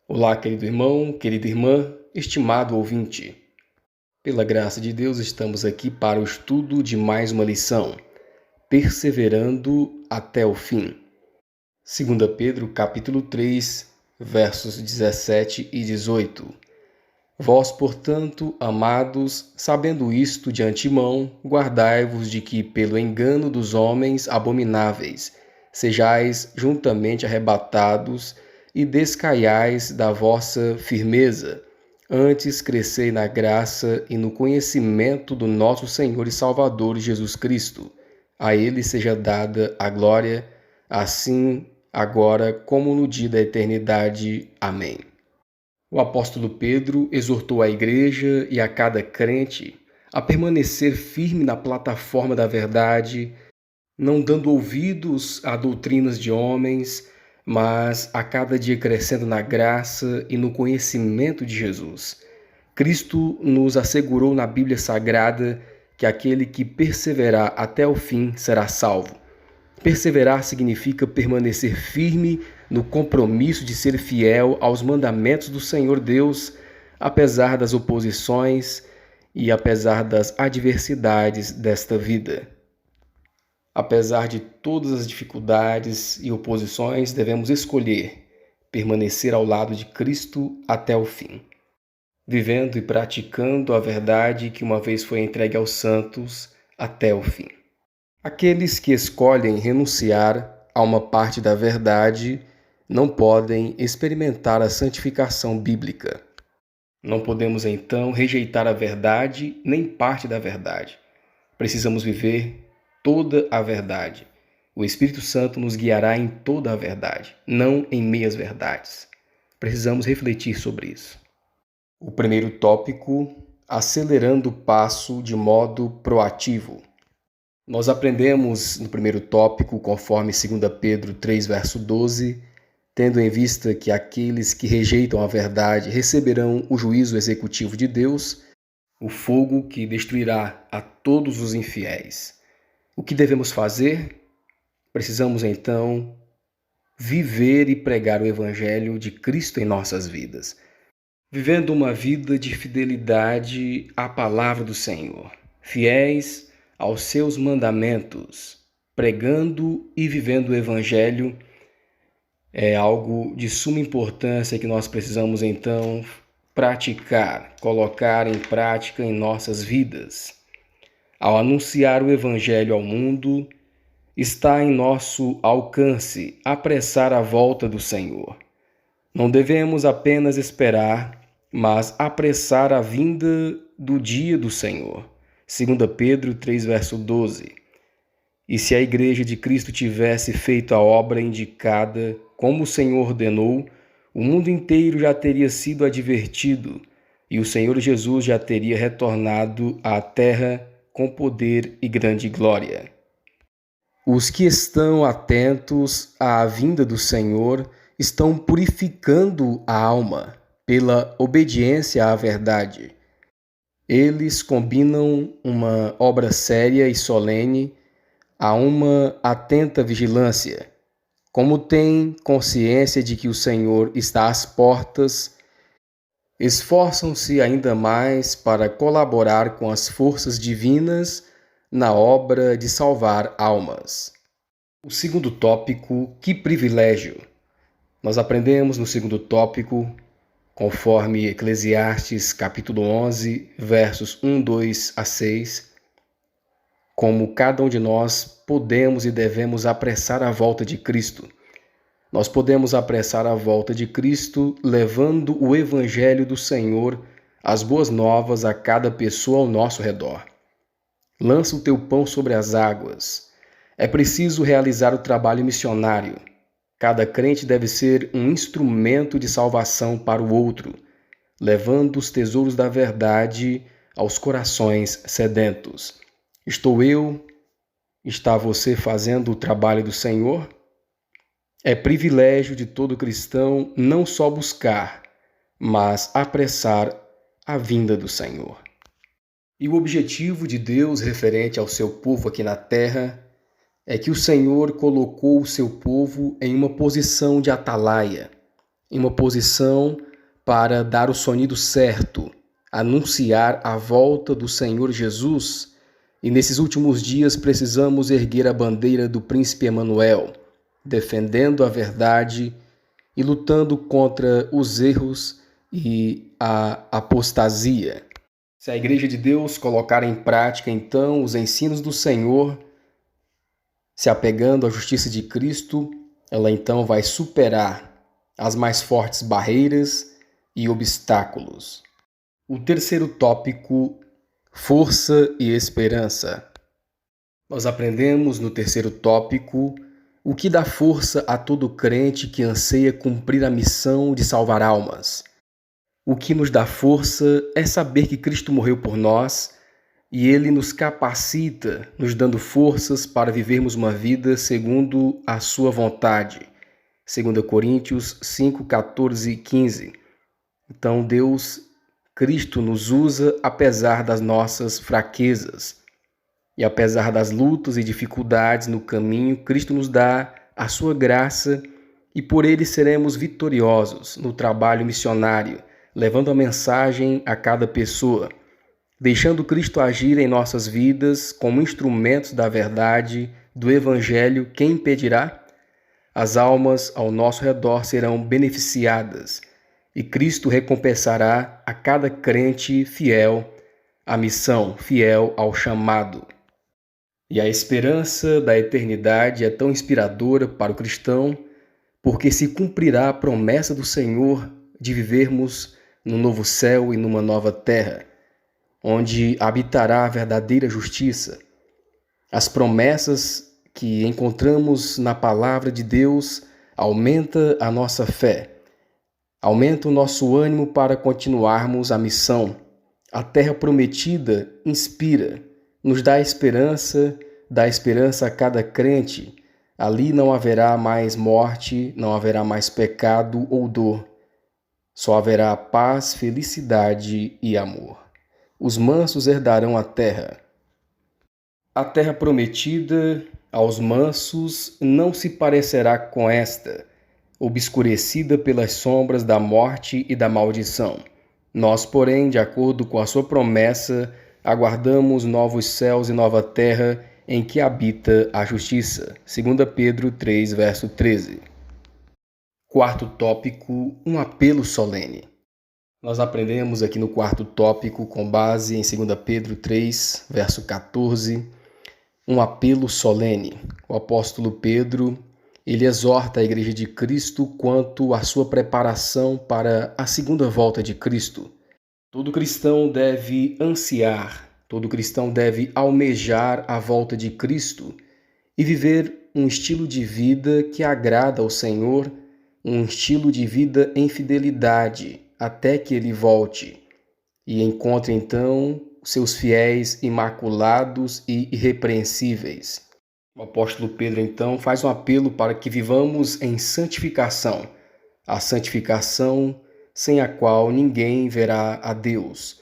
Olá, querido irmão, querida irmã, estimado ouvinte. Pela graça de Deus, estamos aqui para o estudo de mais uma lição, perseverando até o fim. 2 Pedro, capítulo 3, versos 17 e 18. Vós, portanto, amados, sabendo isto de antemão, guardai-vos de que, pelo engano dos homens abomináveis, sejais juntamente arrebatados e descaiais da vossa firmeza. Antes crescei na graça e no conhecimento do nosso Senhor e Salvador Jesus Cristo. A Ele seja dada a glória, assim agora como no dia da eternidade. Amém. O apóstolo Pedro exortou a igreja e a cada crente a permanecer firme na plataforma da verdade, não dando ouvidos a doutrinas de homens, mas a cada dia crescendo na graça e no conhecimento de Jesus. Cristo nos assegurou na Bíblia Sagrada que aquele que perseverar até o fim será salvo. Perseverar significa permanecer firme no compromisso de ser fiel aos mandamentos do Senhor Deus, apesar das oposições e apesar das adversidades desta vida. Apesar de todas as dificuldades e oposições, devemos escolher permanecer ao lado de Cristo até o fim, vivendo e praticando a verdade que uma vez foi entregue aos santos até o fim. Aqueles que escolhem renunciar a uma parte da verdade não podem experimentar a santificação bíblica. Não podemos, então, rejeitar a verdade nem parte da verdade. Precisamos viver toda a verdade. O Espírito Santo nos guiará em toda a verdade, não em meias verdades. Precisamos refletir sobre isso. O primeiro tópico, acelerando o passo de modo proativo. Nós aprendemos no primeiro tópico, conforme 2 Pedro 3, verso 12, tendo em vista que aqueles que rejeitam a verdade receberão o juízo executivo de Deus, o fogo que destruirá a todos os infiéis. O que devemos fazer? Precisamos, então, viver e pregar o Evangelho de Cristo em nossas vidas, vivendo uma vida de fidelidade à palavra do Senhor, fiéis aos seus mandamentos, pregando e vivendo o Evangelho é algo de suma importância que nós precisamos então praticar, colocar em prática em nossas vidas. Ao anunciar o Evangelho ao mundo, está em nosso alcance apressar a volta do Senhor. Não devemos apenas esperar, mas apressar a vinda do dia do Senhor. 2 Pedro 3, verso 12. E se a Igreja de Cristo tivesse feito a obra indicada, como o Senhor ordenou, o mundo inteiro já teria sido advertido e o Senhor Jesus já teria retornado à terra com poder e grande glória. Os que estão atentos à vinda do Senhor estão purificando a alma pela obediência à verdade. Eles combinam uma obra séria e solene a uma atenta vigilância. Como têm consciência de que o Senhor está às portas, esforçam-se ainda mais para colaborar com as forças divinas na obra de salvar almas. O segundo tópico, que privilégio! Nós aprendemos no segundo tópico, conforme Eclesiastes capítulo 11, versos 1, 2 a 6, como cada um de nós podemos e devemos apressar a volta de Cristo. Nós podemos apressar a volta de Cristo levando o Evangelho do Senhor, as boas novas a cada pessoa ao nosso redor. Lança o teu pão sobre as águas. É preciso realizar o trabalho missionário. Cada crente deve ser um instrumento de salvação para o outro, levando os tesouros da verdade aos corações sedentos. Estou eu? Está você fazendo o trabalho do Senhor? É privilégio de todo cristão não só buscar, mas apressar a vinda do Senhor. E o objetivo de Deus referente ao seu povo aqui na terra é que o Senhor colocou o seu povo em uma posição de atalaia, em uma posição para dar o sonido certo, anunciar a volta do Senhor Jesus. E nesses últimos dias precisamos erguer a bandeira do Príncipe Emanuel, defendendo a verdade e lutando contra os erros e a apostasia. Se a Igreja de Deus colocar em prática, então, os ensinos do Senhor, se apegando à justiça de Cristo, ela então vai superar as mais fortes barreiras e obstáculos. O terceiro tópico, força e esperança. Nós aprendemos no terceiro tópico o que dá força a todo crente que anseia cumprir a missão de salvar almas. O que nos dá força é saber que Cristo morreu por nós e Ele nos capacita, nos dando forças para vivermos uma vida segundo a Sua vontade. 2 Coríntios 5, 14 e 15. Então Cristo nos usa apesar das nossas fraquezas. E apesar das lutas e dificuldades no caminho, Cristo nos dá a sua graça e por Ele seremos vitoriosos no trabalho missionário, levando a mensagem a cada pessoa, deixando Cristo agir em nossas vidas como instrumentos da verdade, do Evangelho. Quem impedirá? As almas ao nosso redor serão beneficiadas e Cristo recompensará a cada crente fiel à missão, fiel ao chamado. E a esperança da eternidade é tão inspiradora para o cristão, porque se cumprirá a promessa do Senhor de vivermos num novo céu e numa nova terra, onde habitará a verdadeira justiça. As promessas que encontramos na palavra de Deus aumenta a nossa fé, aumenta o nosso ânimo para continuarmos a missão. A terra prometida inspira, nos dá esperança a cada crente. Ali não haverá mais morte, não haverá mais pecado ou dor. Só haverá paz, felicidade e amor. Os mansos herdarão a terra. A terra prometida aos mansos não se parecerá com esta, obscurecida pelas sombras da morte e da maldição. Nós, porém, de acordo com a sua promessa, aguardamos novos céus e nova terra em que habita a justiça. 2 Pedro 3, verso 13. Quarto tópico, um apelo solene. Nós aprendemos aqui no quarto tópico, com base em 2 Pedro 3, verso 14, um apelo solene. O apóstolo Pedro, ele exorta a Igreja de Cristo quanto à sua preparação para a segunda volta de Cristo. Todo cristão deve ansiar, todo cristão deve almejar a volta de Cristo e viver um estilo de vida que agrada ao Senhor, um estilo de vida em fidelidade, até que Ele volte e encontre então seus fiéis imaculados e irrepreensíveis. O apóstolo Pedro então faz um apelo para que vivamos em santificação, a santificação sem a qual ninguém verá a Deus.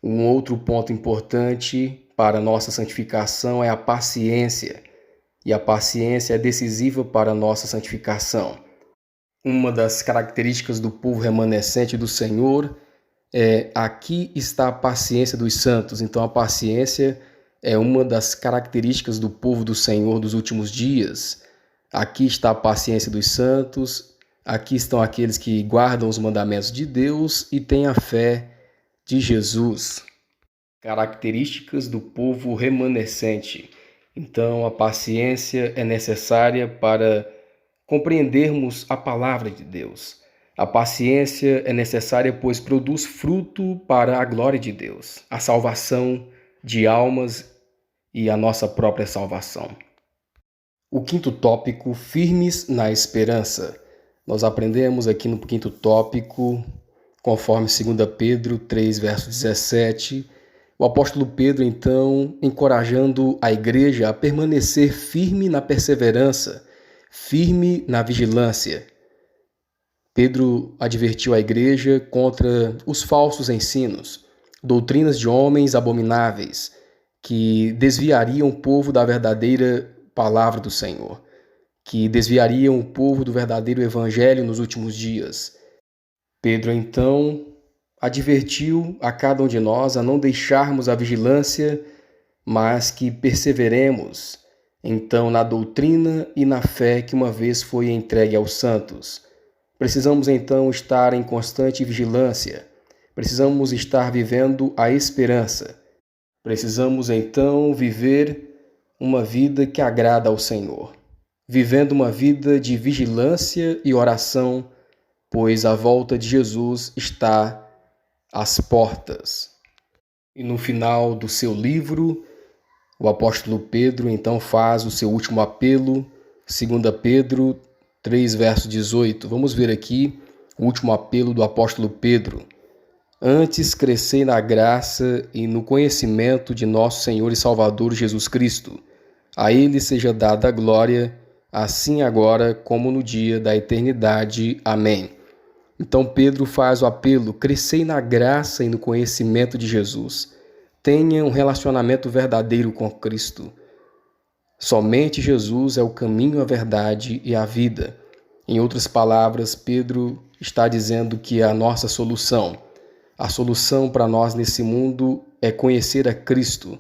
Um outro ponto importante para a nossa santificação é a paciência, e a paciência é decisiva para a nossa santificação. Uma das características do povo remanescente do Senhor é: aqui está a paciência dos santos. Então a paciência é uma das características do povo do Senhor dos últimos dias. Aqui está a paciência dos santos, aqui estão aqueles que guardam os mandamentos de Deus e têm a fé de Jesus. Características do povo remanescente. Então a paciência é necessária para compreendermos a palavra de Deus. A paciência é necessária, pois produz fruto para a glória de Deus, a salvação de almas e a nossa própria salvação. O quinto tópico, firmes na esperança. Nós aprendemos aqui no quinto tópico, conforme 2 Pedro 3, verso 17, o apóstolo Pedro, então, encorajando a igreja a permanecer firme na perseverança, firme na vigilância. Pedro advertiu a igreja contra os falsos ensinos, doutrinas de homens abomináveis, que desviariam o povo da verdadeira palavra do Senhor, que desviariam o povo do verdadeiro evangelho nos últimos dias. Pedro, então, advertiu a cada um de nós a não deixarmos a vigilância, mas que perseveremos, então, na doutrina e na fé que uma vez foi entregue aos santos. Precisamos, então, estar em constante vigilância. Precisamos estar vivendo a esperança. Precisamos, então, viver uma vida que agrada ao Senhor, vivendo uma vida de vigilância e oração, pois a volta de Jesus está às portas. E no final do seu livro, o apóstolo Pedro então faz o seu último apelo, 2 Pedro 3, verso 18. Vamos ver aqui o último apelo do apóstolo Pedro. Antes crescei na graça e no conhecimento de nosso Senhor e Salvador Jesus Cristo. A Ele seja dada a glória, assim agora como no dia da eternidade. Amém. Então Pedro faz o apelo: crescei na graça e no conhecimento de Jesus. Tenha um relacionamento verdadeiro com Cristo. Somente Jesus é o caminho, a verdade e a vida. Em outras palavras, Pedro está dizendo que a nossa solução, a solução para nós nesse mundo é conhecer a Cristo.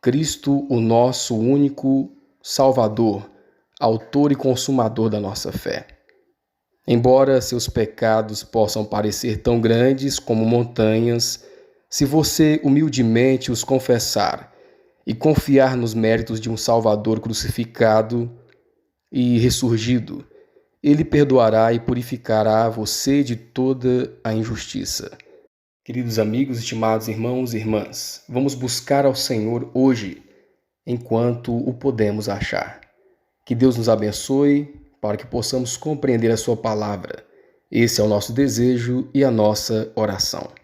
Cristo, o nosso único Salvador, autor e consumador da nossa fé. Embora seus pecados possam parecer tão grandes como montanhas, se você humildemente os confessar e confiar nos méritos de um Salvador crucificado e ressurgido, Ele perdoará e purificará você de toda a injustiça. Queridos amigos, estimados irmãos e irmãs, vamos buscar ao Senhor hoje, enquanto o podemos achar. Que Deus nos abençoe para que possamos compreender a sua palavra. Esse é o nosso desejo e a nossa oração.